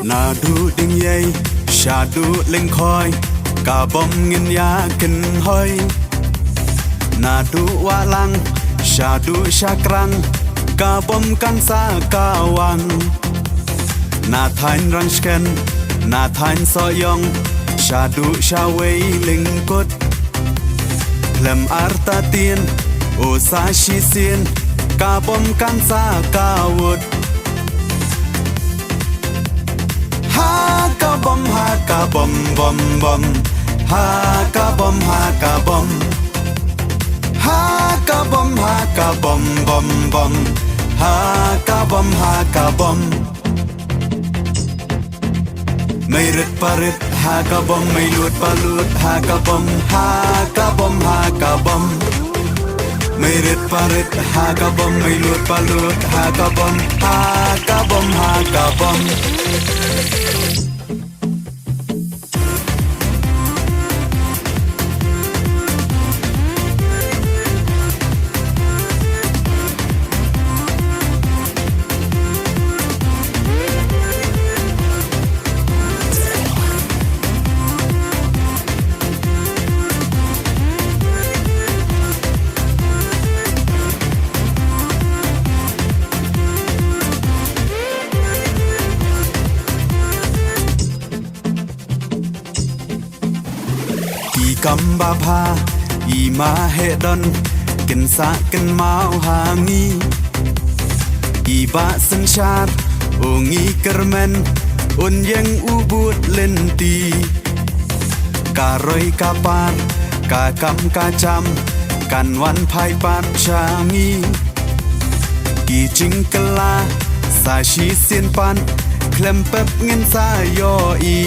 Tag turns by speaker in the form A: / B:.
A: นาดูดึงใหญ่ชาดูเล็งคอยกาบอมเงินยากินหอยนาดูวาลังชาดูชากรังกาบอมกันสากาวังนาทายรังสกันนาทายซอยองชาดูชาเวเล็งกดเพลมอาร์ตาเตียนโอซาชิเซียนกาบอมกันสากาวดฮากาบอมฮากาบอมบอมบอมฮากาบอมฮากาบอมฮากาบอมฮากาบอมบอมบอมฮากาบอมฮากาบอมไม่รึดปารึดฮากาบอมไม่ลุดปาลุดฮากาบอมฮากาบอมฮากาบอมไม่รึดปารึดฮากาบอมไม่ลุดปาลุดฮากาบอมฮากาบอมฮากาบอมกำบาพาอีมาเฮดอนกันสะกันมาหางีอีบาสัญชาติโองีกระเมนอุนยังอุบุดเล่นตีการอยกาปานกากำกาจำกันวันภายปาดชางีกีจิงกลาสาชีเซียนปันเคลมเป๊บเงินสายออี